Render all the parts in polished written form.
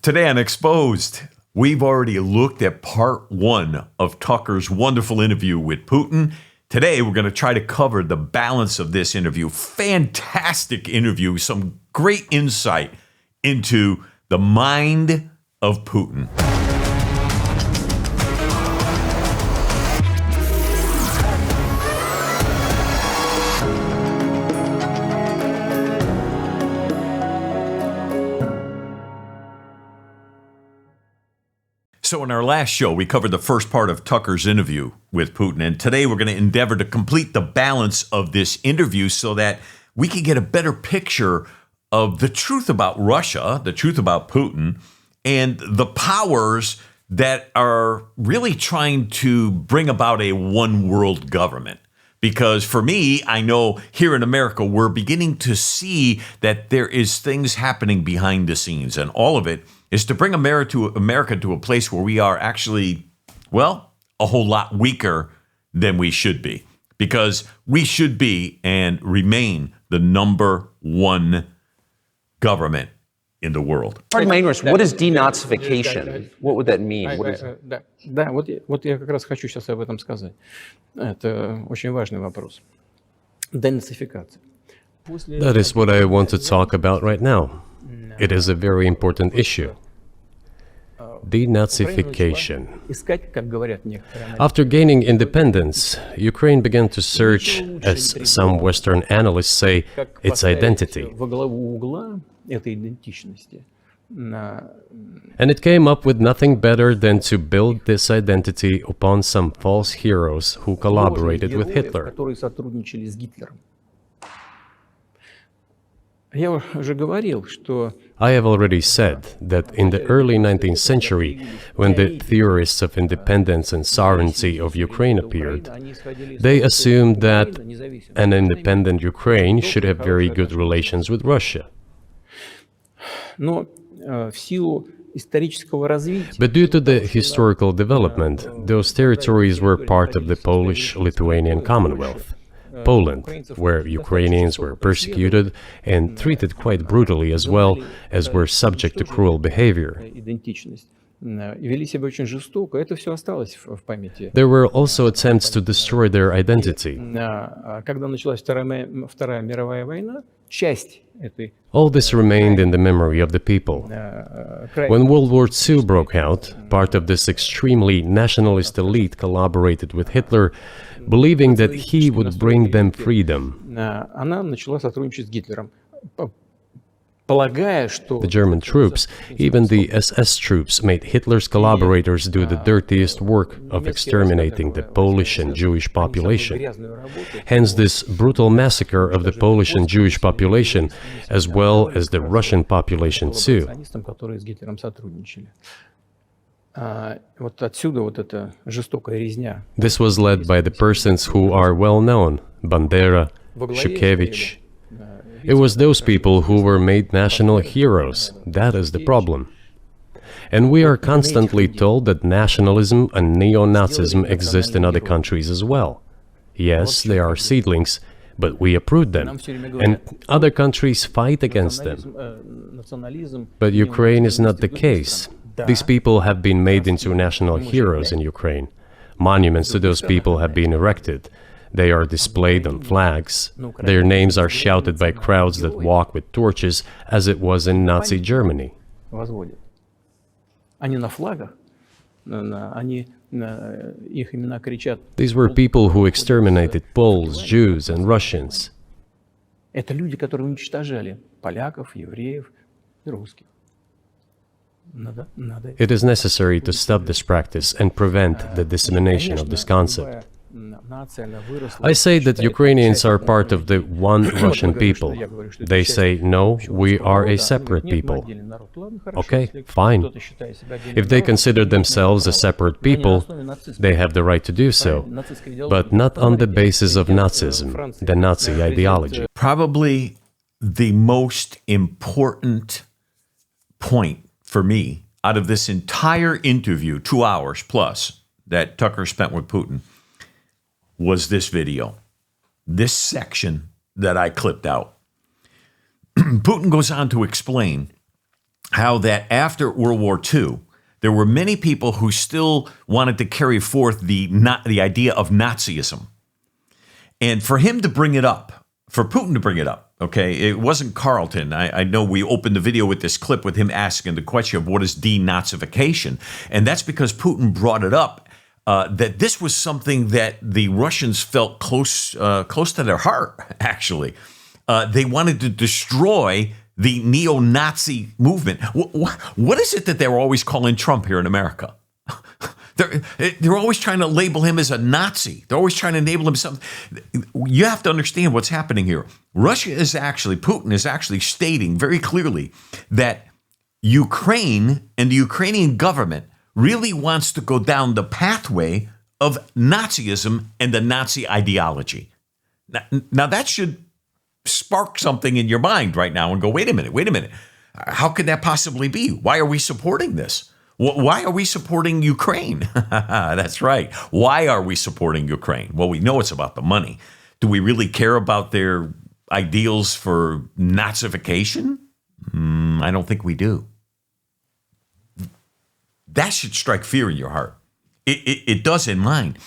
Today on Exposed, we've already looked at part one of Tucker's wonderful interview with Putin. Today, we're going to try to cover the balance of this interview. Fantastic interview, some great insight into the mind of Putin. So in our last show, we covered the first part of Tucker's interview with Putin. And today we're going to endeavor to complete the balance of this interview so that we can get a better picture of the truth about Russia, the truth about Putin, and the powers that are really trying to bring about a one world government. Because for me, I know here in America, we're beginning to see that there is things happening behind the scenes, and all of it is to bring America to a place where we are actually, well, a whole lot weaker than we should be. Because we should be and remain the number one government in the world. Pardon my ignorance, what is denazification? What would that mean? Да, вот я как раз хочу сейчас об этом сказать. Это очень важный вопрос. Денацификация. That is what I want to talk about right now. It is a very important issue. Denazification. After gaining independence, Ukraine began to search, as some Western analysts say, its identity. And it came up with nothing better than to build this identity upon some false heroes who collaborated with Hitler. I have already said that in the early 19th century, when the theorists of independence and sovereignty of Ukraine appeared, they assumed that an independent Ukraine should have very good relations with Russia. But due to the historical development, those territories were part of the Polish-Lithuanian Commonwealth. Poland, where Ukrainians were persecuted and treated quite brutally as well as were subject to cruel behavior. There were also attempts to destroy their identity. All this remained in the memory of the people. When World War II broke out, part of this extremely nationalist elite collaborated with Hitler, believing that he would bring them freedom. The German troops, even the SS troops, made Hitler's collaborators do the dirtiest work of exterminating the Polish and Jewish population. Hence this brutal massacre of the Polish and Jewish population, as well as the Russian population too. This was led by the persons who are well known, Bandera, Shukevich. It was those people who were made national heroes. That is the problem. And we are constantly told that nationalism and neo-Nazism exist in other countries as well. Yes, they are seedlings, but we uproot them, and other countries fight against them. But Ukraine is not the case. These people have been made into national heroes in Ukraine. Monuments to those people have been erected. They are displayed on flags. Their names are shouted by crowds that walk with torches, as it was in Nazi Germany. These were people who exterminated Poles, Jews, and Russians. It is necessary to stop this practice and prevent the dissemination of this concept. I say that Ukrainians are part of the one Russian people. They say, no, we are a separate people. Okay, fine. If they consider themselves a separate people, they have the right to do so, but not on the basis of Nazism, the Nazi ideology. Probably the most important point for me out of this entire interview, 2 hours plus, that Tucker spent with Putin, was this video, this section that I clipped out. Putin goes on to explain how that after World War II, there were many people who still wanted to carry forth the idea of Nazism. And for him to bring it up, for Putin to bring it up, okay, it wasn't Carlton. I know we opened the video with this clip with him asking the question of what is denazification. And that's because Putin brought it up, that this was something that the Russians felt close to their heart, actually. They wanted to destroy the neo-Nazi movement. What is it that they're always calling Trump here in America? They're always trying to label him as a Nazi. They're always trying to label him something. You have to understand what's happening here. Putin is actually stating very clearly that Ukraine and the Ukrainian government really wants to go down the pathway of Nazism and the Nazi ideology. Now that should spark something in your mind right now and go, wait a minute. How could that possibly be? Why are we supporting this? Why are we supporting Ukraine? That's right. Why are we supporting Ukraine? Well, we know it's about the money. Do we really care about their ideals for Nazification? I don't think we do. That should strike fear in your heart. It does in mine.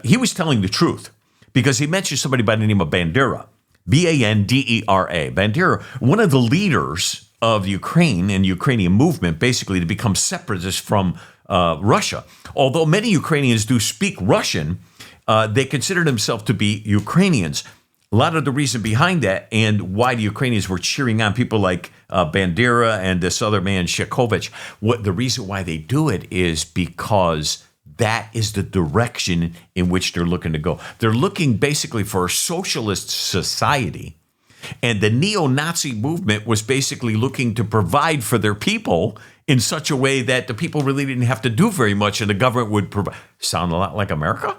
He was telling the truth because he mentioned somebody by the name of Bandera, Bandera. Bandera, one of the leaders of Ukraine and Ukrainian movement, basically to become separatists from Russia. Although many Ukrainians do speak Russian, they consider themselves to be Ukrainians. A lot of the reason behind that and why the Ukrainians were cheering on people like Bandera and this other man, Shekovich, the reason why they do it is because that is the direction in which they're looking to go. They're looking basically for a socialist society. And the neo-Nazi movement was basically looking to provide for their people in such a way that the people really didn't have to do very much and the government would provide. Sound a lot like America?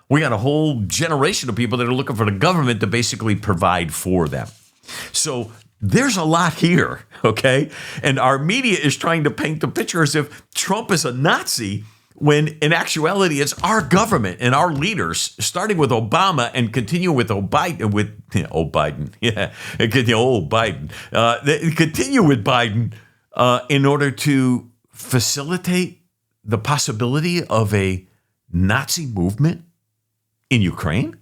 We got a whole generation of people that are looking for the government to basically provide for them. So there's a lot here, okay? And our media is trying to paint the picture as if Trump is a Nazi when in actuality it's our government and our leaders, starting with Obama and continue with Biden, They continue with Biden in order to facilitate the possibility of a Nazi movement in Ukraine?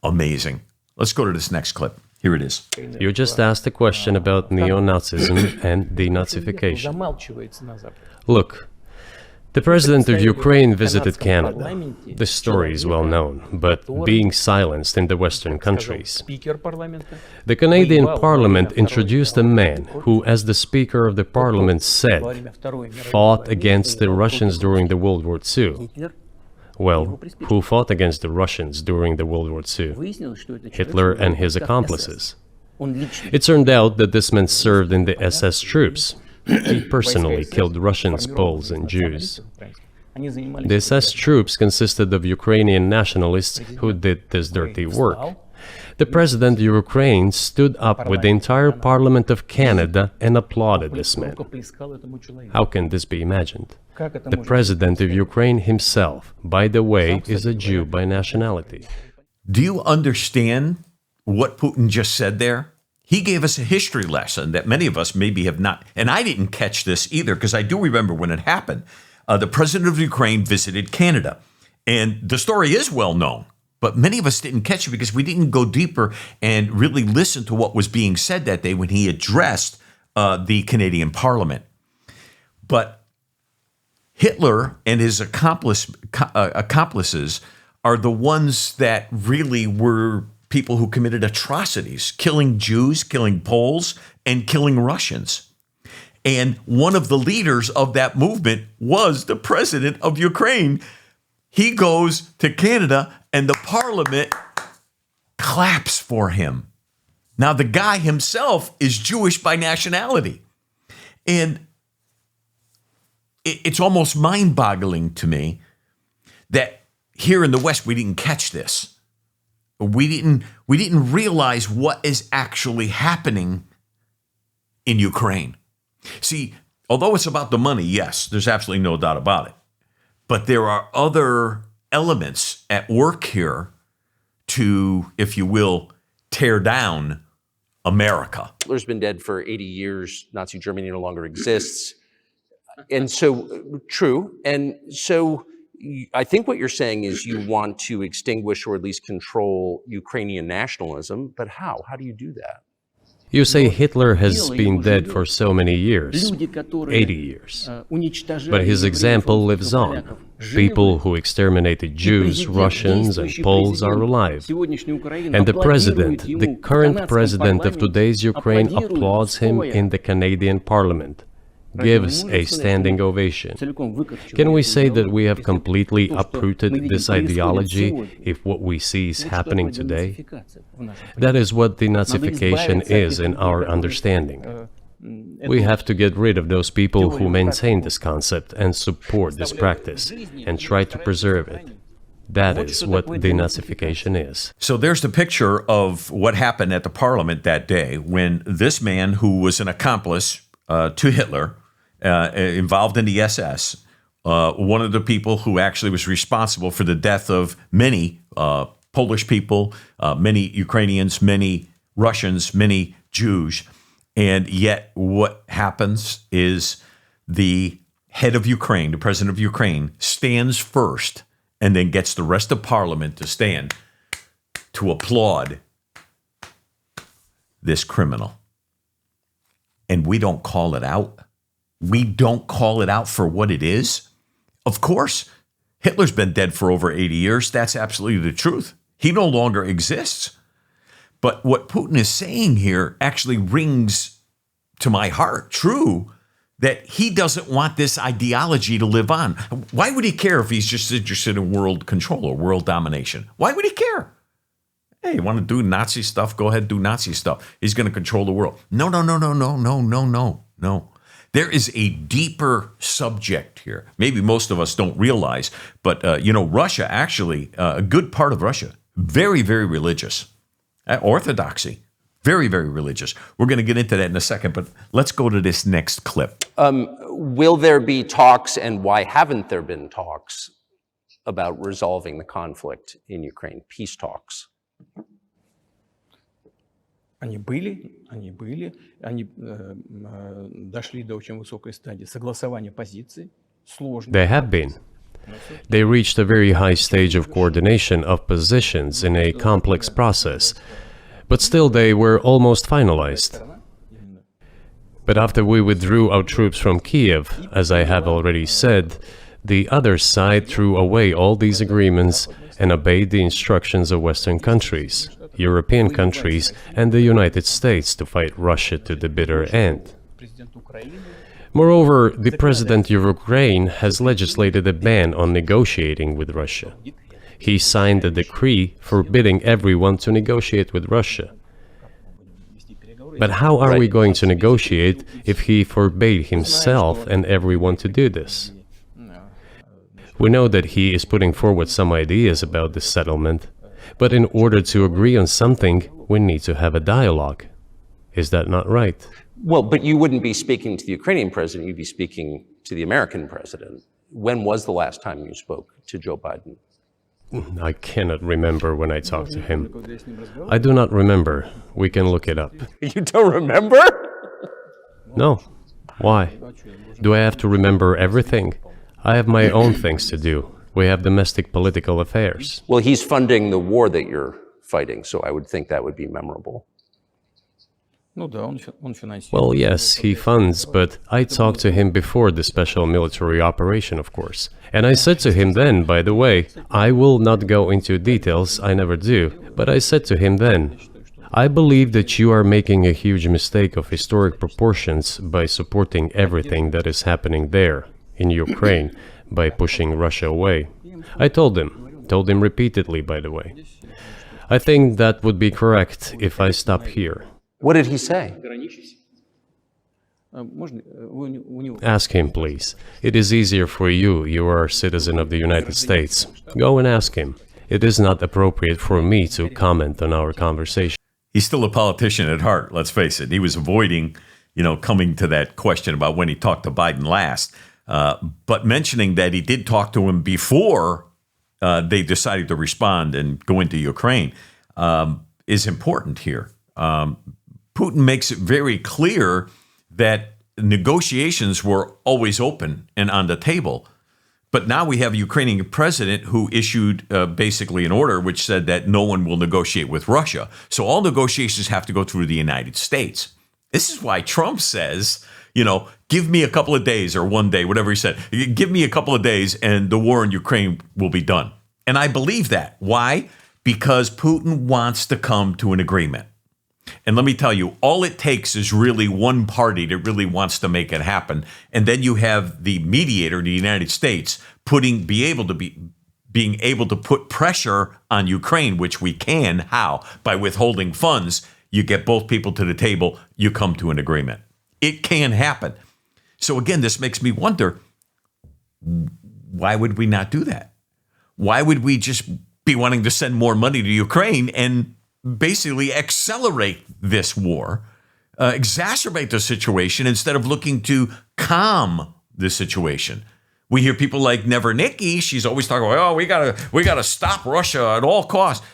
Amazing. Let's go to this next clip. Here it is. You just asked a question about neo-Nazism and denazification. Look, the president of Ukraine visited Canada. The story is well known, but being silenced in the Western countries. The Canadian Parliament introduced a man who, as the Speaker of the Parliament said, fought against the Russians during the World War II. Well, who fought against the Russians during the World War II? Hitler and his accomplices. It turned out that this man served in the SS troops. He personally killed Russians, Poles, and Jews. The SS troops consisted of Ukrainian nationalists who did this dirty work. The president of Ukraine stood up with the entire Parliament of Canada and applauded this man. How can this be imagined? The president of Ukraine himself, by the way, is a Jew by nationality. Do you understand what Putin just said there? He gave us a history lesson that many of us maybe have not, and I didn't catch this either because I do remember when it happened. The president of Ukraine visited Canada, and the story is well known, but many of us didn't catch it because we didn't go deeper and really listen to what was being said that day when he addressed the Canadian Parliament. But Hitler and his accomplices are the ones that really were people who committed atrocities, killing Jews, killing Poles, and killing Russians. And one of the leaders of that movement was the president of Ukraine. He goes to Canada and the parliament claps for him. Now, the guy himself is Jewish by nationality. And it's almost mind-boggling to me that here in the West, we didn't catch this. We didn't realize what is actually happening in Ukraine. See, although it's about the money, yes, there's absolutely no doubt about it. But there are other elements at work here to, if you will, tear down America. Hitler's been dead for 80 years. Nazi Germany no longer exists. And so, true. And so I think what you're saying is you want to extinguish or at least control Ukrainian nationalism. But how? How do you do that? You say Hitler has been dead for so many years, 80 years. But his example lives on. People who exterminated Jews, Russians, and Poles are alive. And the president, the current president of today's Ukraine, applauds him in the Canadian Parliament, gives a standing ovation. Can we say that we have completely uprooted this ideology if what we see is happening today? That is what denazification is in our understanding. We have to get rid of those people who maintain this concept and support this practice and try to preserve it. That is what denazification is. So there's the picture of what happened at the parliament that day when this man, who was an accomplice to Hitler, involved in the SS, one of the people who actually was responsible for the death of many Polish people, many Ukrainians, many Russians, many Jews. And yet what happens is the head of Ukraine, the president of Ukraine, stands first and then gets the rest of parliament to stand to applaud this criminal. And we don't call it out. We don't call it out for what it is. Of course, Hitler's been dead for over 80 years. That's absolutely the truth. He no longer exists. But what Putin is saying here actually rings to my heart true, that he doesn't want this ideology to live on. Why would he care if he's just interested in world control or world domination? Why would he care? Hey, you want to do Nazi stuff? Go ahead, do Nazi stuff. He's going to control the world. No. There is a deeper subject here. Maybe most of us don't realize, but Russia actually, a good part of Russia, very, very religious. Orthodoxy, very, very religious. We're going to get into that in a second, but let's go to this next clip. Will there be talks, and why haven't there been talks about resolving the conflict in Ukraine, peace talks? Они были, они дошли до очень высокой стадии согласования позиций, сложно. They have been. They reached a very high stage of coordination of positions in a complex process, but still they were almost finalized. But after we withdrew our troops from Kiev, as I have already said, the other side threw away all these agreements and obeyed the instructions of Western countries, European countries, and the United States to fight Russia to the bitter end. Moreover, the president of Ukraine has legislated a ban on negotiating with Russia. He signed a decree forbidding everyone to negotiate with Russia. But how are we going to negotiate if he forbade himself and everyone to do this? We know that he is putting forward some ideas about this settlement, but in order to agree on something, we need to have a dialogue. Is that not right? Well, but you wouldn't be speaking to the Ukrainian president, you'd be speaking to the American president. When was the last time you spoke to Joe Biden? I cannot remember when I talked to him. I do not remember. We can look it up. You don't remember? No. Why? Do I have to remember everything? I have my own things to do. We have domestic political affairs. Well, he's funding the war that you're fighting, so I would think that would be memorable. Well, yes, he funds, but I talked to him before the special military operation, of course. And I said to him then, by the way, I will not go into details, I never do, but I said to him then, I believe that you are making a huge mistake of historic proportions by supporting everything that is happening there, in Ukraine, by pushing Russia away. I told him repeatedly, by the way. I think that would be correct if I stop here. What did he say? Ask him, please. It is easier for you. You are a citizen of the United States. Go and ask him. It is not appropriate for me to comment on our conversation. He's still a politician at heart, let's face it. He was avoiding, coming to that question about when he talked to Biden last. But mentioning that he did talk to him before they decided to respond and go into Ukraine is important here. Putin makes it very clear that negotiations were always open and on the table. But now we have a Ukrainian president who issued basically an order which said that no one will negotiate with Russia. So all negotiations have to go through the United States. This is why Trump says, give me a couple of days or one day, whatever he said. Give me a couple of days and the war in Ukraine will be done. And I believe that. Why? Because Putin wants to come to an agreement. And let me tell you, all it takes is really one party that really wants to make it happen. And then you have the mediator, the United States, being able to put pressure on Ukraine, which we can. How? By withholding funds. You get both people to the table, you come to an agreement. It can happen. So again, this makes me wonder, why would we not do that? Why would we just be wanting to send more money to Ukraine and basically accelerate this war, exacerbate the situation instead of looking to calm the situation? We hear people like Never Nikki. She's always talking about, we gotta stop Russia at all costs.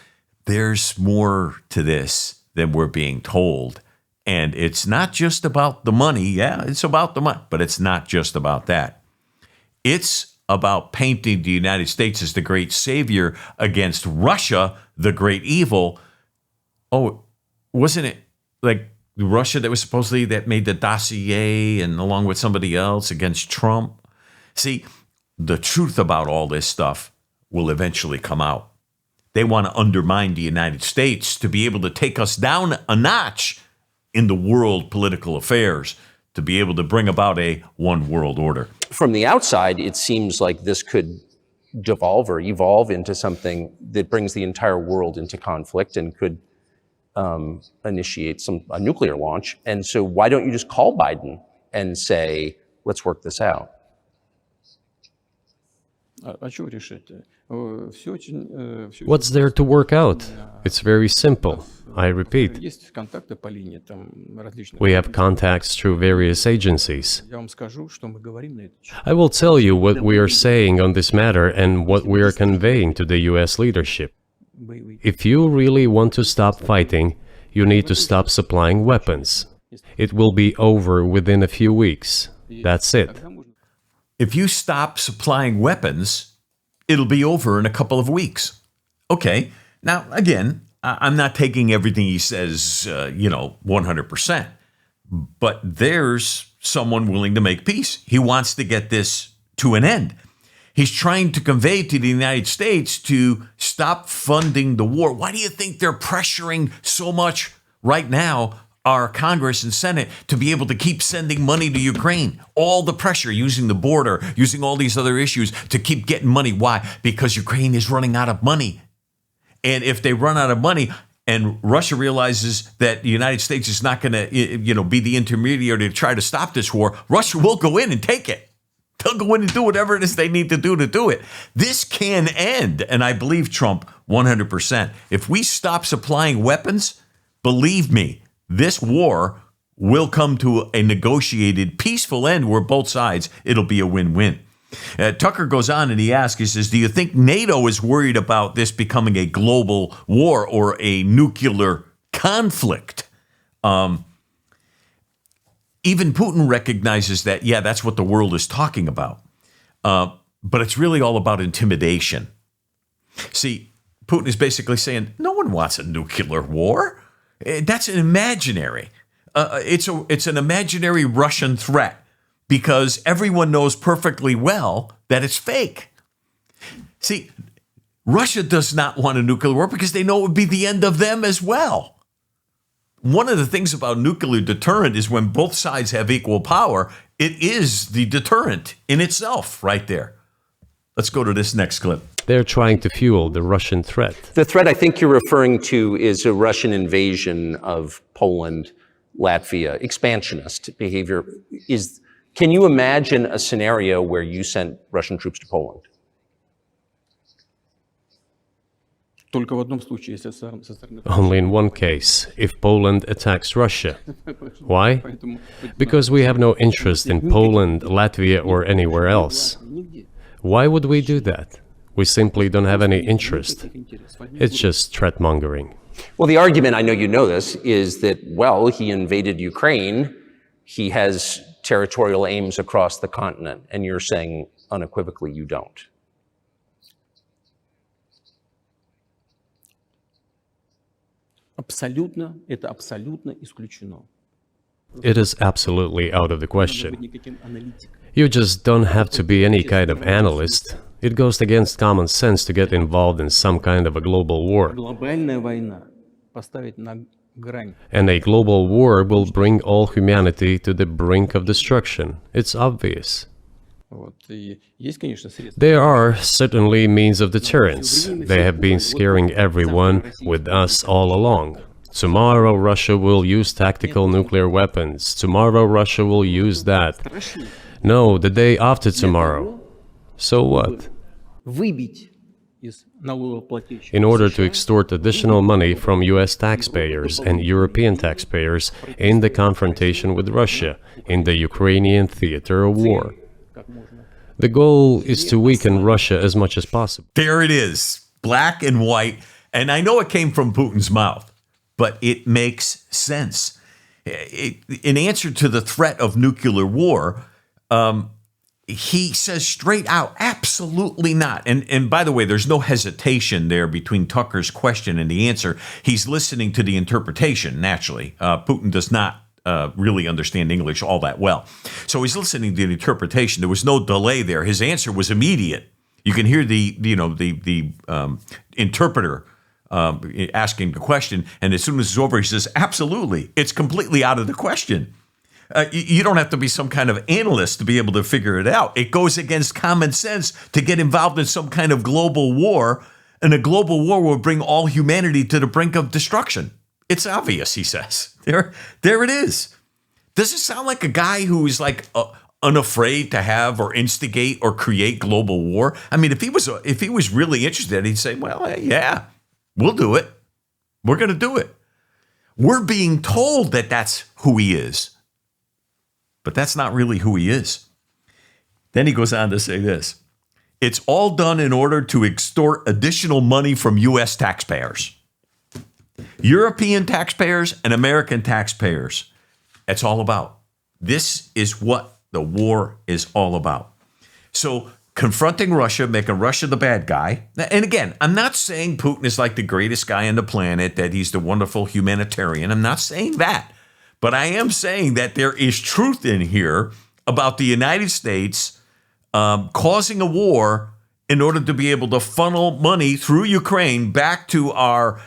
There's more to this than we're being told. And it's not just about the money. Yeah, it's about the money, but it's not just about that. It's about painting the United States as the great savior against Russia, the great evil. Oh, wasn't it like Russia that made the dossier and along with somebody else against Trump? See, the truth about all this stuff will eventually come out. They want to undermine the United States to be able to take us down a notch in the world political affairs, to be able to bring about a one world order. From the outside, it seems like this could devolve or evolve into something that brings the entire world into conflict and could initiate a nuclear launch. And so why don't you just call Biden and say, let's work this out? What's there to work out? It's very simple. I repeat, we have contacts through various agencies. I will tell you what we are saying on this matter and what we are conveying to the US leadership. If you really want to stop fighting, you need to stop supplying weapons. It will be over within a few weeks. That's it. If you stop supplying weapons, it'll be over in a couple of weeks. Okay. Now, again, I'm not taking everything he says, 100%. But there's someone willing to make peace. He wants to get this to an end. He's trying to convey to the United States to stop funding the war. Why do you think they're pressuring so much right now our Congress and Senate to be able to keep sending money to Ukraine? All the pressure, using the border, using all these other issues to keep getting money. Why? Because Ukraine is running out of money. And if they run out of money and Russia realizes that the United States is not going to, be the intermediary to try to stop this war, Russia will go in and take it. They'll go in and do whatever it is they need to do it. This can end, and I believe Trump 100%. If we stop supplying weapons, believe me, this war will come to a negotiated, peaceful end where both sides, it'll be a win-win. Tucker goes on and he says, do you think NATO is worried about this becoming a global war or a nuclear conflict? Even Putin recognizes that, that's what the world is talking about. But it's really all about intimidation. See, Putin is basically saying, no one wants a nuclear war. That's an imaginary. It's an imaginary Russian threat because everyone knows perfectly well that it's fake. See, Russia does not want a nuclear war because they know it would be the end of them as well. One of the things about nuclear deterrent is when both sides have equal power, it is the deterrent in itself right there. Let's go to this next clip. They're trying to fuel the Russian threat. The threat I think you're referring to is a Russian invasion of Poland, Latvia, expansionist behavior. Can you imagine a scenario where you sent Russian troops to Poland? Only in one case, if Poland attacks Russia. Why? Because we have no interest in Poland, Latvia, or anywhere else. Why would we do that? We simply don't have any interest. It's just threat-mongering. Well, the argument, I know you know this, is that, well, he invaded Ukraine, he has territorial aims across the continent, and you're saying unequivocally you don't. Это абсолютно исключено. It is absolutely out of the question. You just don't have to be any kind of analyst. It goes against common sense to get involved in some kind of a global war. Глобальная война поставить на грань. And a global war will bring all humanity to the brink of destruction. It's obvious. Вот. И есть, конечно, средства. There are certainly means of deterrence. They have been scaring everyone with us all along. Tomorrow Russia will use tactical nuclear weapons. Tomorrow Russia will use that. No, the day after tomorrow. So what? Выбить из налогоплательщиков In order to extort additional money from US taxpayers and European taxpayers in the confrontation with Russia in the Ukrainian theater of war. как можно. The goal is to weaken Russia as much as possible. There it is, black and white. And I know it came from Putin's mouth, but it makes sense. In answer to the threat of nuclear war, he says straight out, absolutely not. And by the way, there's no hesitation there between Tucker's question and the answer. He's listening to the interpretation, naturally. Putin does not really understand English all that well. So he's listening to the interpretation. There was no delay there. His answer was immediate. You can hear the interpreter asking the question, and as soon as it's over, he says, absolutely, it's completely out of the question. You don't have to be some kind of analyst to be able to figure it out. It goes against common sense to get involved in some kind of global war, and a global war will bring all humanity to the brink of destruction. It's obvious, he says. There it is. Does it sound like a guy who is like unafraid to have or instigate or create global war? I mean, if he was really interested, he'd say, well, yeah, we'll do it. We're going to do it. We're being told that that's who he is. But that's not really who he is. Then he goes on to say this. It's all done in order to extort additional money from U.S. taxpayers. European taxpayers and American taxpayers. That's all about. This is what the war is all about. So confronting Russia, making Russia the bad guy. And again, I'm not saying Putin is like the greatest guy on the planet, that he's the wonderful humanitarian. I'm not saying that. But I am saying that there is truth in here about the United States causing a war in order to be able to funnel money through Ukraine back to our,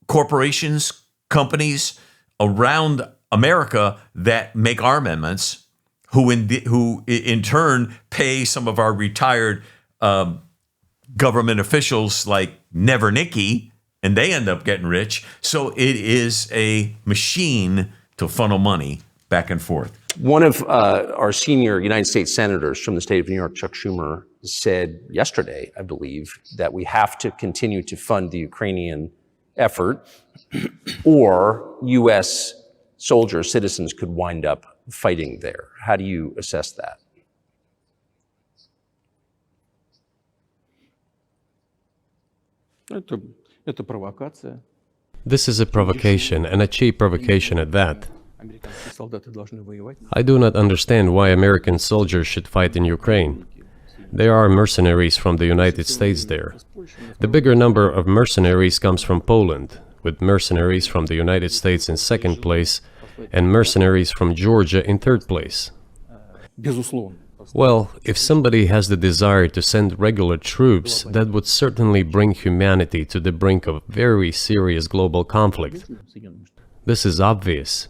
corporations, companies around America that make armaments, who in turn pay some of our retired government officials like Nevernicki, and they end up getting rich. So it is a machine to funnel money back and forth. One of our senior United States senators from the state of New York, Chuck Schumer, said yesterday, I believe, that we have to continue to fund the Ukrainian effort, or U.S. soldiers, citizens could wind up fighting there. How do you assess that? Это провокация. This is a provocation, and a cheap provocation at that. Американские солдаты должны воевать. I do not understand why American soldiers should fight in Ukraine. There are mercenaries from the United States there. The bigger number of mercenaries comes from Poland, with mercenaries from the United States in second place and mercenaries from Georgia in third place. Безусловно. Well, if somebody has the desire to send regular troops, that would certainly bring humanity to the brink of very serious global conflict. This is obvious.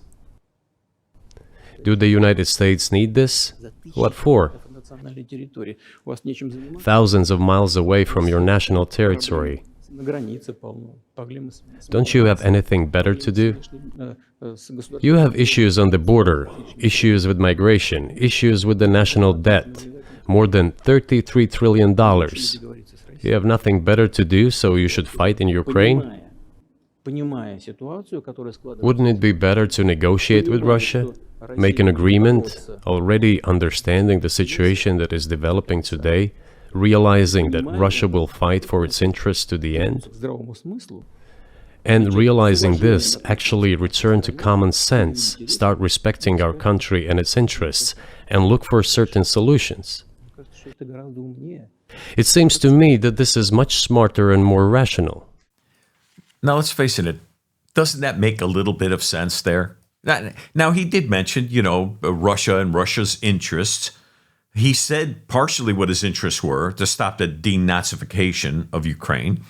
Do the United States need this? What for? Национальной территории. У вас нечем заниматься. Thousands of miles away from your national territory. На границе полно. Проблемы с Don't you have anything better to do? с государством. You have issues on the border, issues with migration, issues with the national debt, more than $33 trillion. You have nothing better to do, so you should fight in Ukraine? Понимая ситуацию, которая складывается. Wouldn't it be better to negotiate with Russia? Make an agreement, already understanding the situation that is developing today, realizing that Russia will fight for its interests to the end? К здравому смыслу. And realizing this, actually return to common sense, start respecting our country and its interests, and look for certain solutions. It seems to me that this is much smarter and more rational. Now, let's face it, doesn't that make a little bit of sense there? Now, he did mention, Russia and Russia's interests. He said partially what his interests were, to stop the denazification of Ukraine.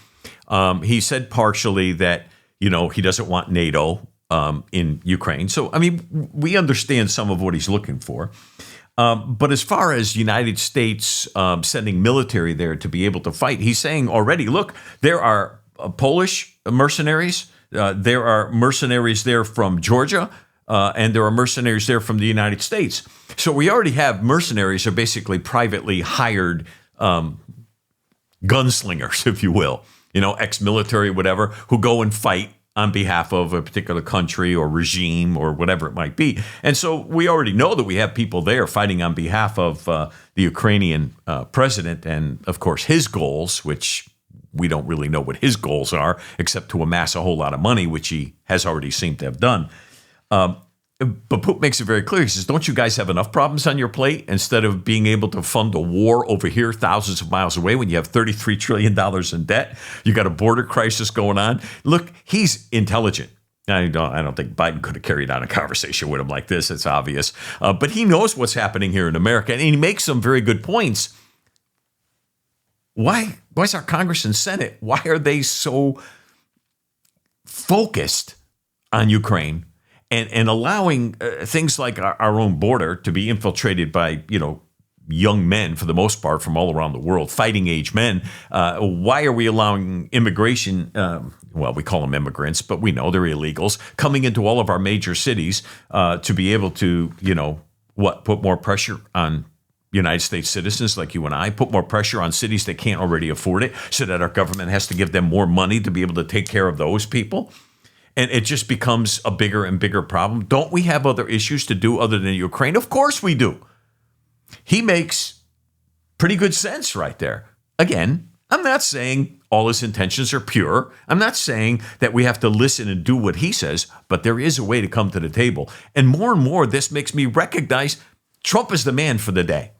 He said partially that, he doesn't want NATO in Ukraine. So, I mean, we understand some of what he's looking for. But as far as United States sending military there to be able to fight, he's saying already, look, there are Polish mercenaries, there are mercenaries there from Georgia, and there are mercenaries there from the United States. So we already have mercenaries, are basically privately hired gunslingers, if you will, ex-military, whatever, who go and fight on behalf of a particular country or regime or whatever it might be. And so we already know that we have people there fighting on behalf of the Ukrainian president and, of course, his goals, which we don't really know what his goals are, except to amass a whole lot of money, which he has already seemed to have done. But Putin makes it very clear. He says, don't you guys have enough problems on your plate instead of being able to fund a war over here thousands of miles away when you have $33 trillion in debt? You got a border crisis going on. Look, he's intelligent. I don't think Biden could have carried on a conversation with him like this. It's obvious. But he knows what's happening here in America, and he makes some very good points. Why is our Congress and Senate, why are they so focused on Ukraine and allowing things like our own border to be infiltrated by, young men, for the most part, from all around the world, fighting age men? Why are we allowing immigration, we call them immigrants, but we know they're illegals, coming into all of our major cities to be able to, put more pressure on United States citizens like you and I, put more pressure on cities that can't already afford it, so that our government has to give them more money to be able to take care of those people? And it just becomes a bigger and bigger problem. Don't we have other issues to do other than Ukraine? Of course we do. He makes pretty good sense right there. Again, I'm not saying all his intentions are pure. I'm not saying that we have to listen and do what he says, but there is a way to come to the table. And more, this makes me recognize Trump is the man for the day.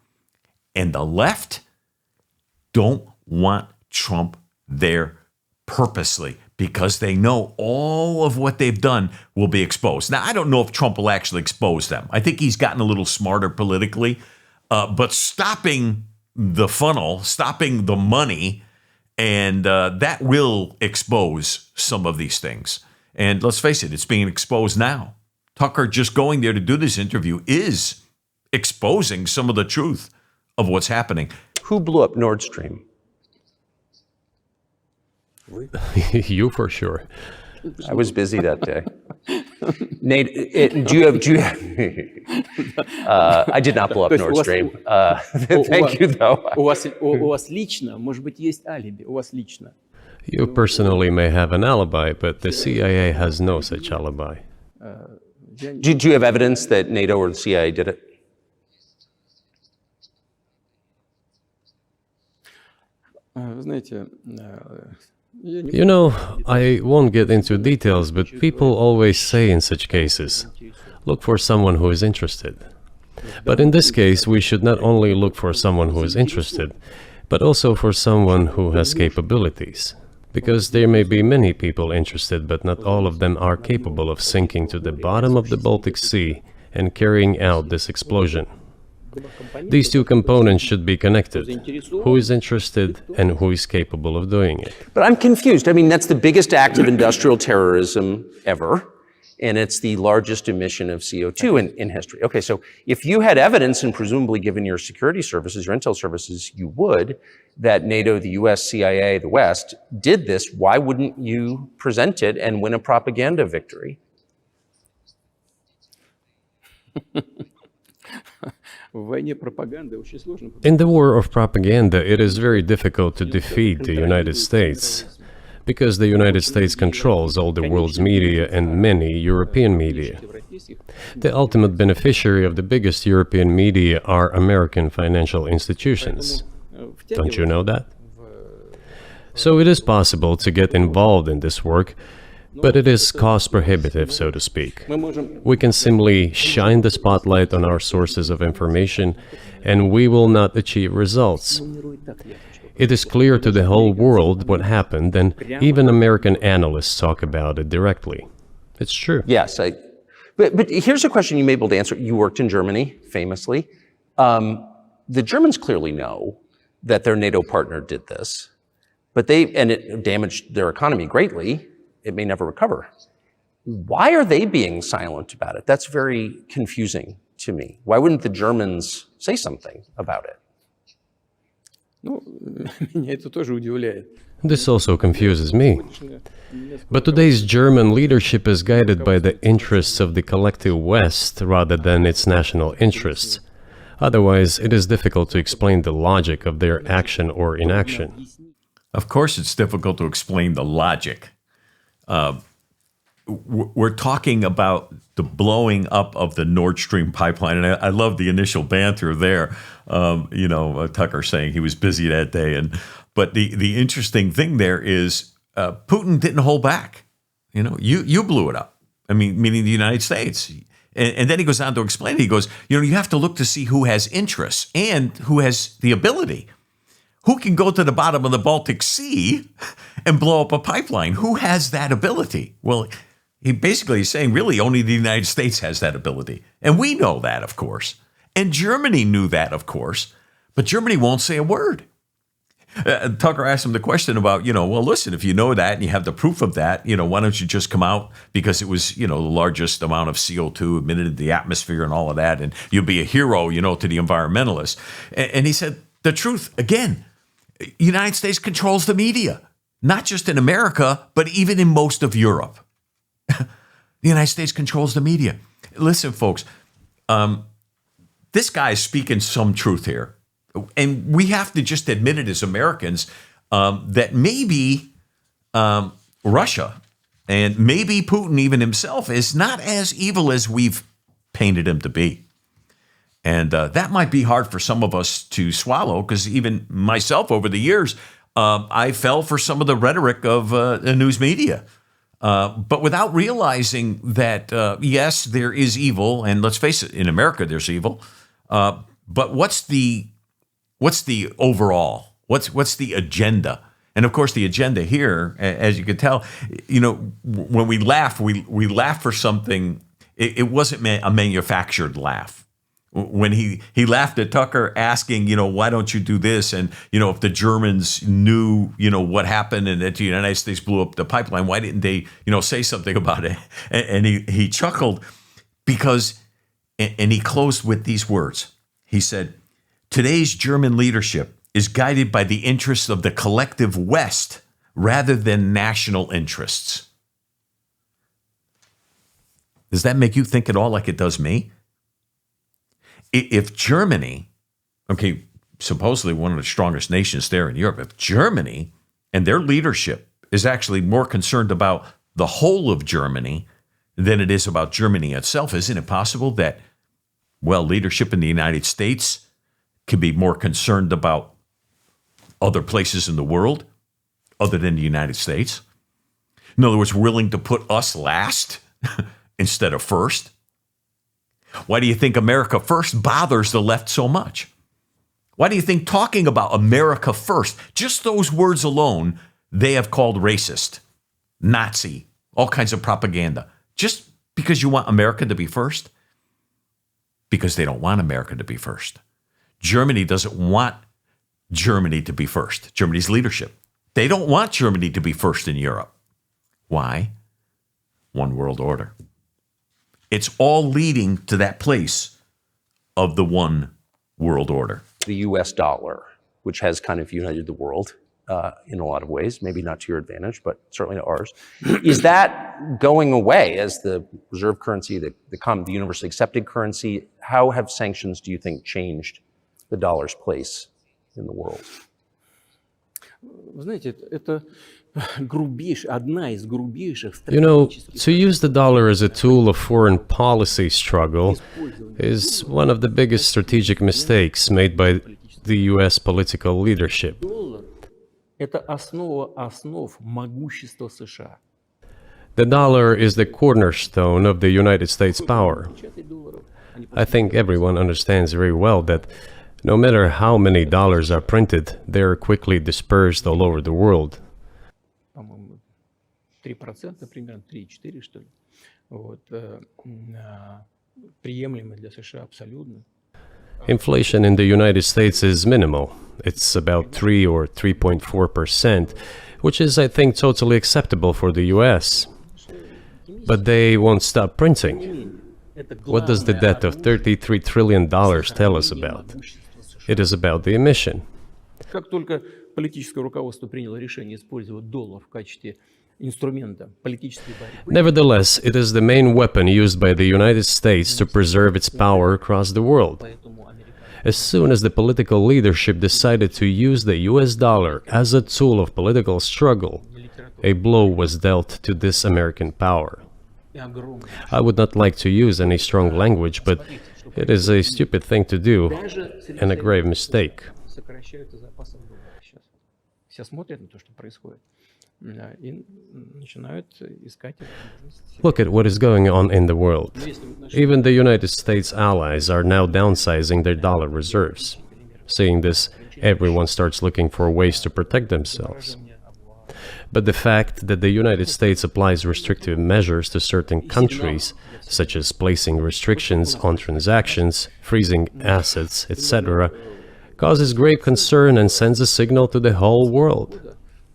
And the left don't want Trump there purposely, because they know all of what they've done will be exposed. Now, I don't know if Trump will actually expose them. I think he's gotten a little smarter politically, but stopping the funnel, stopping the money, and that will expose some of these things. And let's face it, it's being exposed now. Tucker just going there to do this interview is exposing some of the truth of what's happening. Who blew up Nord Stream? You for sure. I was busy that day. Nate, do you have I did not blow up Nord Stream. Thank you, though. У вас лично, может быть, есть алиби. У вас лично. You personally may have an alibi, but the CIA has no such alibi. Do you have evidence that NATO or the CIA did it? Знаете, I won't get into details, but people always say in such cases, look for someone who is interested. But in this case, we should not only look for someone who is interested, but also for someone who has capabilities. Because there may be many people interested, but not all of them are capable of sinking to the bottom of the Baltic Sea and carrying out this explosion. These two components should be connected. Who is interested and who is capable of doing it? But I'm confused. I mean, that's the biggest act of industrial terrorism ever, and it's the largest emission of CO2 in history. Okay, so if you had evidence, and presumably given your security services, your intel services, you would, that NATO, the US, CIA, the West, did this, why wouldn't you present it and win a propaganda victory? In the war of propaganda, it is very difficult to defeat the United States, because the United States controls all the world's media and many European media. The ultimate beneficiary of the biggest European media are American financial institutions. Don't you know that? So it is possible to get involved in this work, But it is cost prohibitive, so to speak. We can simply shine the spotlight on our sources of information, and we will not achieve results. It is clear to the whole world what happened, and even American analysts talk about it directly. It's true. Yes, but here's a question you may be able to answer. You worked in Germany, famously. The Germans clearly know that their NATO partner did this, and it damaged their economy greatly. It may never recover. Why are they being silent about it? That's very confusing to me. Why wouldn't the Germans say something about it? Ну, меня это тоже удивляет. This also confuses me. But today's German leadership is guided by the interests of the collective West rather than its national interests. Otherwise, it is difficult to explain the logic of their action or inaction. Of course, it's difficult to explain the logic. We're talking about the blowing up of the Nord Stream pipeline, and I love the initial banter there. Tucker saying he was busy that day, but the interesting thing there is Putin didn't hold back. You blew it up. I mean, meaning the United States. And then he goes on to explain it. He goes, you have to look to see who has interests and who has the ability. Who can go to the bottom of the Baltic Sea and blow up a pipeline? Who has that ability? Well, he basically is saying, really, only the United States has that ability. And we know that, of course. And Germany knew that, of course. But Germany won't say a word. Tucker asked him the question about, well, listen, if you know that and you have the proof of that, why don't you just come out because it was, the largest amount of CO2 emitted in the atmosphere and all of that. And you'll be a hero, to the environmentalists. And he said, the truth, again, United States controls the media, not just in America, but even in most of Europe. The United States controls the media. Listen, folks, this guy is speaking some truth here. And we have to just admit it as Americans that maybe Russia and maybe Putin even himself is not as evil as we've painted him to be. And that might be hard for some of us to swallow because even myself over the years, I fell for some of the rhetoric of the news media. But without realizing that, yes, there is evil. And let's face it, in America, there's evil. But what's the overall? What's the agenda? And of course, the agenda here, as you can tell, when we laugh, we laugh for something. It wasn't a manufactured laugh. When he laughed at Tucker asking, why don't you do this? And, if the Germans knew, what happened and that the United States blew up the pipeline, why didn't they, say something about it? And he chuckled because, and he closed with these words. He said, today's German leadership is guided by the interests of the collective West rather than national interests. Does that make you think at all like it does me? If Germany, okay, supposedly one of the strongest nations there in Europe, if Germany and their leadership is actually more concerned about the whole of Germany than it is about Germany itself, isn't it possible that, leadership in the United States can be more concerned about other places in the world other than the United States? In other words, willing to put us last instead of first? Why do you think America first bothers the left so much? Why do you think talking about America first, just those words alone, they have called racist, Nazi, all kinds of propaganda? Just because you want America to be first? Because they don't want America to be first. Germany doesn't want Germany to be first, Germany's leadership. They don't want Germany to be first in Europe. Why? One world order. It's all leading to that place of the one world order. The U.S. dollar, which has kind of united the world in a lot of ways, maybe not to your advantage, but certainly to ours. Is that going away as the reserve currency, the universally accepted currency? How have sanctions, do you think, changed the dollar's place in the world? Вы знаете, это одна из грубейших to use the dollar as a tool of foreign policy struggle is one of the biggest strategic mistakes made by the U.S. political leadership. Это основа основ могущества США. The dollar is the cornerstone of the United States power. I think everyone understands very well that no matter how many dollars are printed, they are quickly dispersed all over the world. По-моему, 3%, примерно 3-4, что ли. Вот, приемлемо для США абсолютно. Inflation in the United States is minimal. It's about 3 or 3.4%, which is, I think, totally acceptable for the US. But they won't stop printing. What does the debt of $33 trillion tell us about? It is about the emission. Как только политическое руководство приняло решение использовать доллар в качестве инструмента политической борьбы, Nevertheless, it is the main weapon used by the United States to preserve its power across the world. поэтому американцы As soon as the political leadership decided to use the US dollar as a tool of political struggle, a blow was dealt to this American power. и огромные I would not like to use any strong language, but it is a stupid thing to do and a grave mistake. сокращаются запасы доллара сейчас. Все смотрят на то, что происходит, и начинают искать возможности. Look at what is going on in the world. Even the United States allies are now downsizing their dollar reserves. Seeing this, everyone starts looking for ways to protect themselves. But the fact that the United States applies restrictive measures to certain countries, such as placing restrictions on transactions, freezing assets, etc., causes grave concern and sends a signal to the whole world.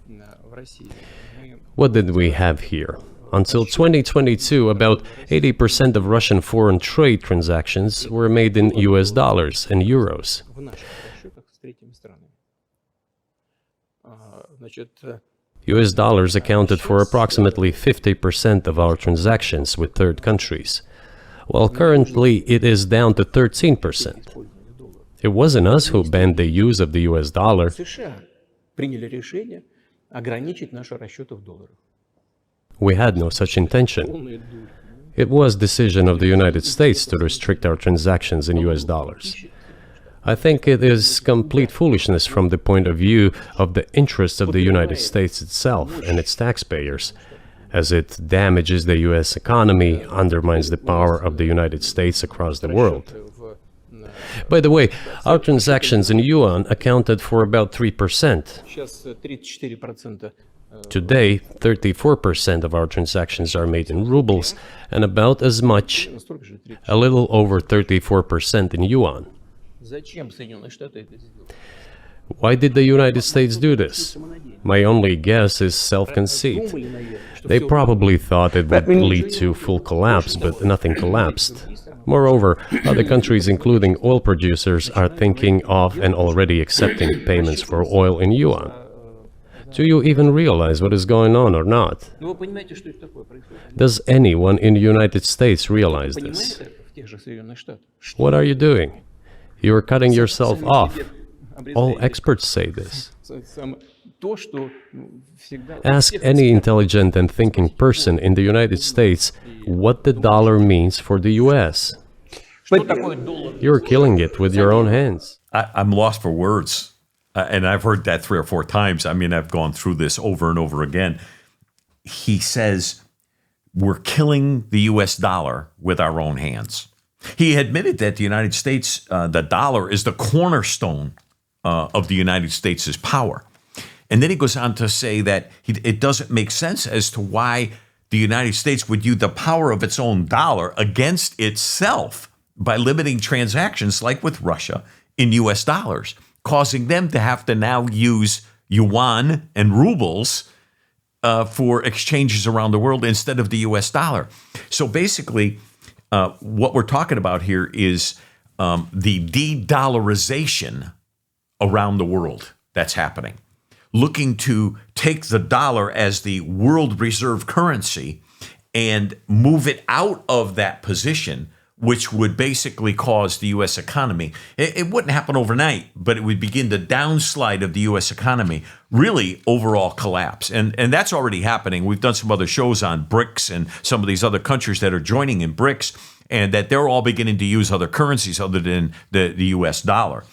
В России мы What did we have here? Until 2022, about 80% of Russian foreign trade transactions were made in US dollars and euros. в наших расчетах с третьими странами. Значит, US dollars accounted for approximately 50% of our transactions with third countries, while currently it is down to 13%. It wasn't us who banned the use of the US dollar. США приняли решение ограничить наши расчеты в долларах. We had no such intention. Полная дурь. It was decision of the United States to restrict our transactions in US dollars. I think it is complete foolishness from the point of view of the interests of the United States itself and its taxpayers, as it damages the US economy, undermines the power of the United States across the world. By the way, our transactions in yuan accounted for about 3%. Сейчас 34% Today, 34% of our transactions are made in rubles, and about as much, столько же 30. a little over 34% in yuan. Зачем Соединенные Штаты это сделали? Why did the United States do this? My only guess is self-conceit. Думали, наверное, что They всё probably thought it would lead to full collapse, but nothing collapsed. Moreover, other countries, including oil producers, are thinking of and already accepting payments for oil in yuan. Do you even realize what is going on or not? Ну, вы понимаете, что это такое происходит? Does anyone in the United States realize this? Понимаете, в тех же Соединенных Штатах. What are you doing? You are cutting yourself off. All experts say this. То, что всегда... Ask any intelligent and thinking person in the United States what the dollar means for the US. Что такое доллар? You're killing it with your own hands. I'm lost for words. And I've heard that 3 or 4 times. I mean, I've gone through this over and over again. He says, we're killing the US dollar with our own hands. He admitted that the United States, the dollar is the cornerstone of the United States' power. And then he goes on to say that it doesn't make sense as to why the United States would use the power of its own dollar against itself by limiting transactions like with Russia in US dollars, causing them to have to now use yuan and rubles for exchanges around the world instead of the US dollar. So basically, what we're talking about here is the de-dollarization around the world that's happening, looking to take the dollar as the world reserve currency and move it out of that position, which would basically cause the U.S. economy. It wouldn't happen overnight, but it would begin the downslide of the U.S. economy, really overall collapse. And that's already happening. We've done some other shows on BRICS and some of these other countries that are joining in BRICS, and that they're all beginning to use other currencies other than the U.S. dollar.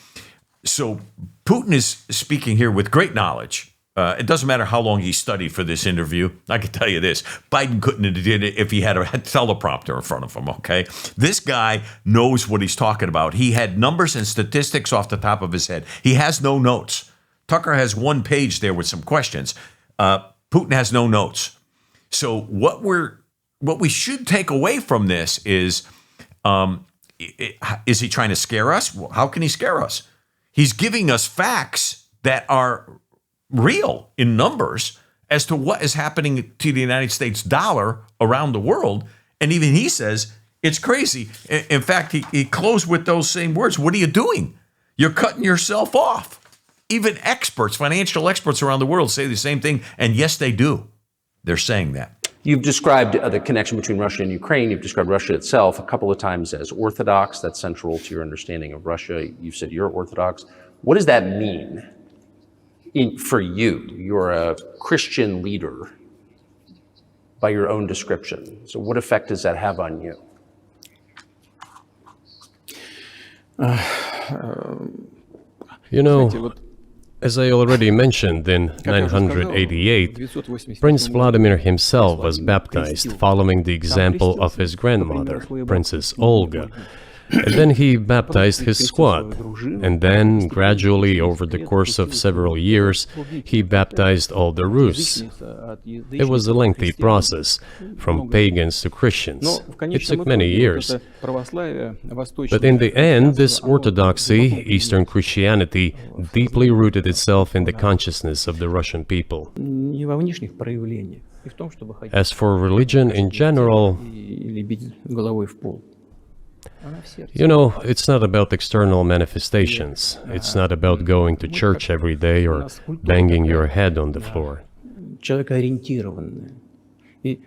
So Putin is speaking here with great knowledge It doesn't matter how long he studied for this interview. I can tell you this. Biden couldn't have did it if he had a teleprompter in front of him, okay? This guy knows what he's talking about. He had numbers and statistics off the top of his head. He has no notes. Tucker has one page there with some questions. Putin has no notes. So what we should take away from this is he trying to scare us? Well, how can he scare us? He's giving us facts that are real in numbers as to what is happening to the United States dollar around the world. And even he says it's crazy. In fact, he closed with those same words. What are you doing? You're cutting yourself off. Even experts, financial experts around the world say the same thing. And yes, they do. They're saying that. You've described the connection between Russia and Ukraine. You've described Russia itself a couple of times as orthodox. That's central to your understanding of Russia. You've said you're orthodox. What does that mean for you? You're a Christian leader by your own description. So what effect does that have on you? You know, as I already mentioned, in 988, Prince Vladimir himself was baptized following the example of his grandmother, Princess Olga. And then he baptized his squad, and then, gradually, over the course of several years, he baptized all the Rus. It was a lengthy process, from pagans to Christians. It took many years. But in the end, this orthodoxy, Eastern Christianity, deeply rooted itself in the consciousness of the Russian people. As for religion in general, you know, it's not about external manifestations. It's not about going to church every day or banging your head on the floor. It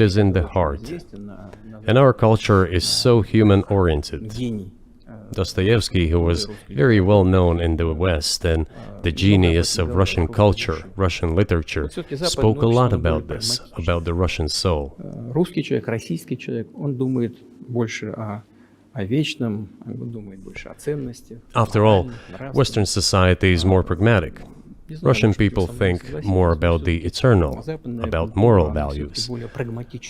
is in the heart. And our culture is so human-oriented. Dostoevsky, who was very well known in the West and the genius of Russian culture, Russian literature, spoke a lot about this, about the Russian soul. After all, Western society is more pragmatic. Russian people think more about the eternal, about moral values.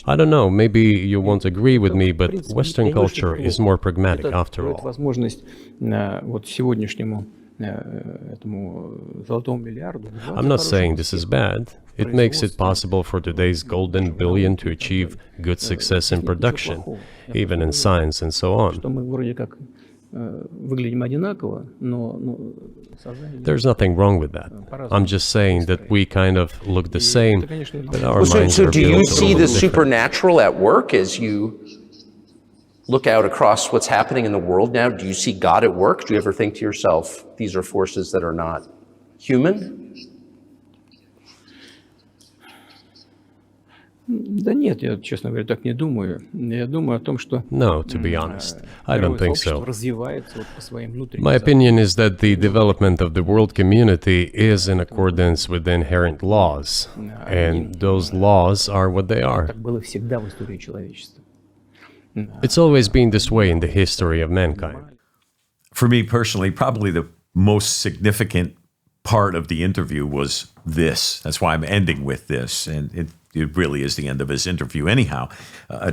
I don't know, maybe you won't agree with me, but Western culture is more pragmatic after all. I'm not saying this is bad. It makes it possible for today's golden billion to achieve good success in production, even in science and so on. There's nothing wrong with that. I'm just saying that we kind of look the same, but our minds are built a little bit different. So do you see the supernatural at work as you look out across what's happening in the world now? Do you see God at work? Do you ever think to yourself, these are forces that are not human? No, to be honest, I don't think so. My opinion is that the development of the world community is in accordance with the inherent laws, and those laws are what they are. It's always been this way in the history of mankind. For me personally, probably the most significant part of the interview was this. That's why I'm ending with this, and it really is the end of his interview anyhow.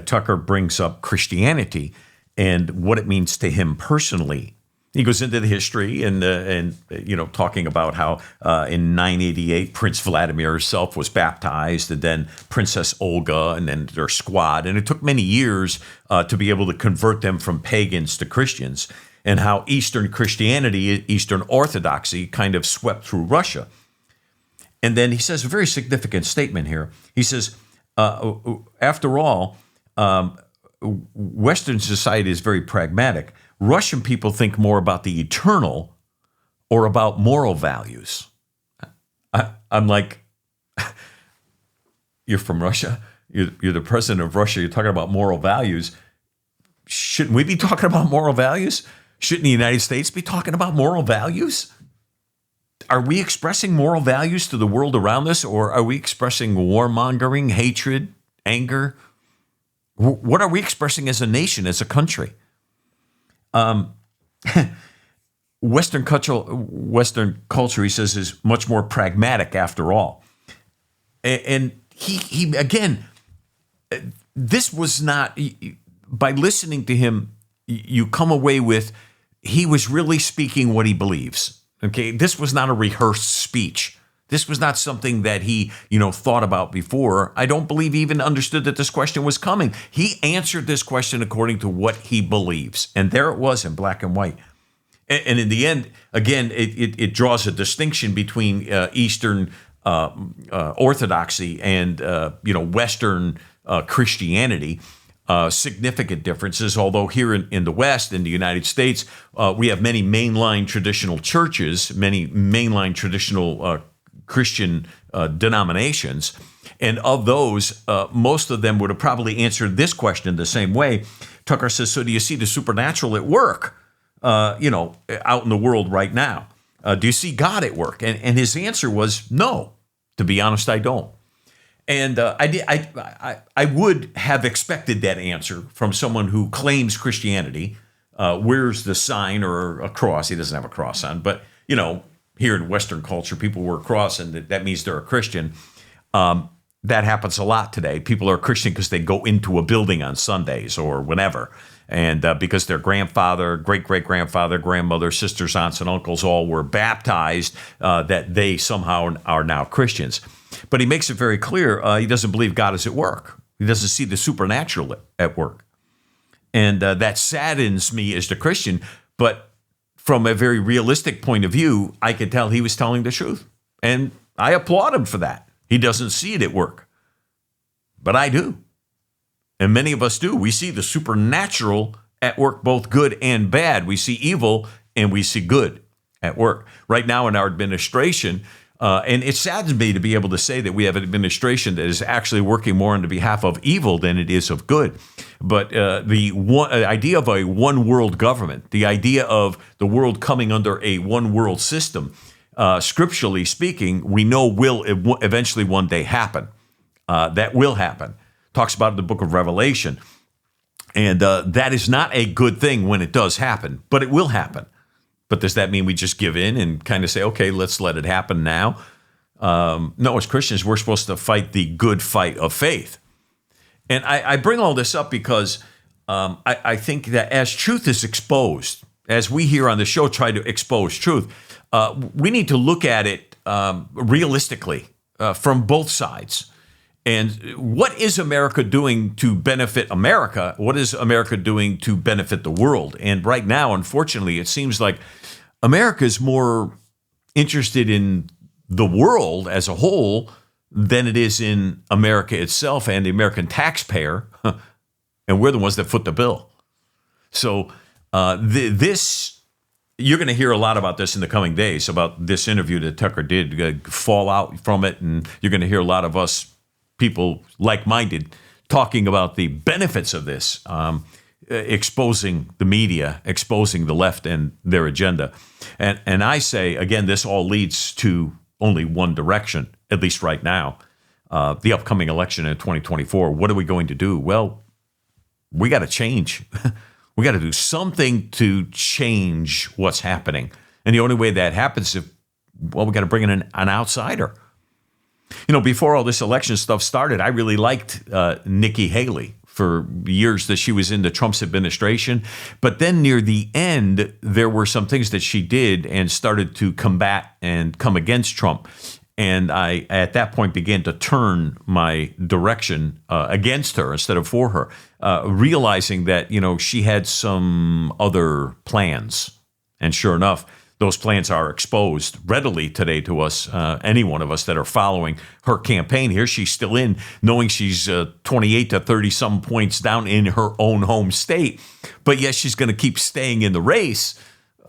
Tucker brings up Christianity and what it means to him personally. He goes into the history and talking about how in 988 Prince Vladimir herself was baptized, and then Princess Olga, and then their squad, and it took many years to be able to convert them from pagans to Christians, and how Eastern Christianity, Eastern Orthodoxy, kind of swept through Russia. And then he says a very significant statement here. He says, after all, Western society is very pragmatic. Russian people think more about the eternal or about moral values. I'm like, you're from Russia? You're the president of Russia. You're talking about moral values. Shouldn't we be talking about moral values? Shouldn't the United States be talking about moral values? Are we expressing moral values to the world around us, or are we expressing warmongering, hatred, anger? What are we expressing as a nation, as a country? Western culture, he says, is much more pragmatic after all. And he again, this was not, by listening to him, you come away with, he was really speaking what he believes. Okay, this was not a rehearsed speech. This was not something that he, thought about before. I don't believe he even understood that this question was coming. He answered this question according to what he believes. And there it was in black and white. And in the end, again, it draws a distinction between Eastern Orthodoxy and, Western Christianity. Significant differences, although here in the West, in the United States, we have many mainline traditional churches, many mainline traditional Christian denominations. And of those, most of them would have probably answered this question the same way. Tucker says, so do you see the supernatural at work, out in the world right now? Do you see God at work? And his answer was no. To be honest, I don't. And I would have expected that answer from someone who claims Christianity, wears the sign or a cross. He doesn't have a cross on, but, here in Western culture, people wear a cross, and that means they're a Christian. That happens a lot today. People are Christian because they go into a building on Sundays or whenever, and because their grandfather, great-great-grandfather, grandmother, sisters, aunts, and uncles all were baptized, that they somehow are now Christians. But he makes it very clear he doesn't believe God is at work. He doesn't see the supernatural at work. And that saddens me as the Christian, but from a very realistic point of view, I could tell he was telling the truth. And I applaud him for that. He doesn't see it at work. But I do. And many of us do. We see the supernatural at work, both good and bad. We see evil and we see good at work. Right now in our administration, and it saddens me to be able to say that we have an administration that is actually working more on the behalf of evil than it is of good. But the idea of a one world government, the idea of the world coming under a one world system, scripturally speaking, we know will eventually one day happen. That will happen. Talks about it in the book of Revelation. And that is not a good thing when it does happen, but it will happen. But does that mean we just give in and kind of say, okay, let's let it happen now? No, as Christians, we're supposed to fight the good fight of faith. And I bring all this up because I think that as truth is exposed, as we here on the show try to expose truth, we need to look at it realistically from both sides. And what is America doing to benefit America? What is America doing to benefit the world? And right now, unfortunately, it seems like America is more interested in the world as a whole than it is in America itself and the American taxpayer. And we're the ones that foot the bill. So this, you're going to hear a lot about this in the coming days, about this interview that Tucker did, fall out from it. And you're going to hear a lot of us people like-minded talking about the benefits of this, exposing the media, exposing the left and their agenda. And I say, again, this all leads to only one direction, at least right now, the upcoming election in 2024. What are we going to do? Well, we got to change. We got to do something to change what's happening. And the only way that happens is, we got to bring in an outsider. Before all this election stuff started, I really liked Nikki Haley for years that she was in the Trump's administration. But then near the end, there were some things that she did and started to combat and come against Trump. And I, at that point, began to turn my direction against her instead of for her, realizing that, she had some other plans. And sure enough, those plans are exposed readily today to us, any one of us that are following her campaign. Here she's still in, knowing she's 28 to 30-some points down in her own home state. But yet she's going to keep staying in the race.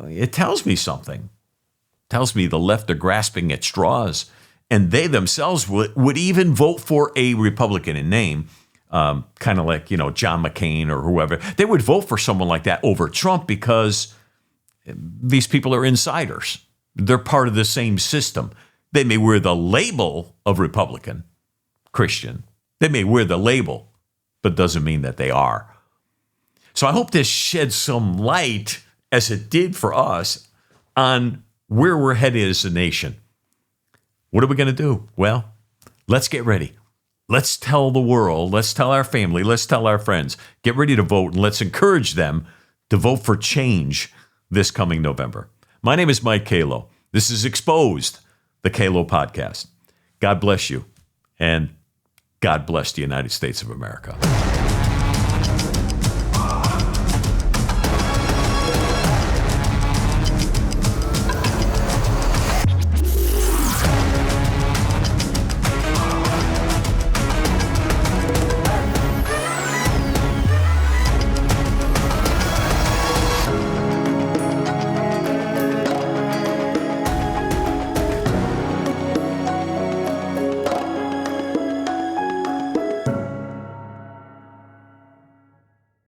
It tells me something. It tells me the left are grasping at straws. And they themselves would even vote for a Republican in name, kind of like, John McCain or whoever. They would vote for someone like that over Trump because these people are insiders. They're part of the same system. They may wear the label of Republican, Christian. They may wear the label, but doesn't mean that they are. So I hope this sheds some light, as it did for us, on where we're headed as a nation. What are we going to do? Well, let's get ready. Let's tell the world, let's tell our family, let's tell our friends, get ready to vote, and let's encourage them to vote for change this coming November. My name is Mike Calo. This is Exposed, the Calo podcast. God bless you, and God bless the United States of America.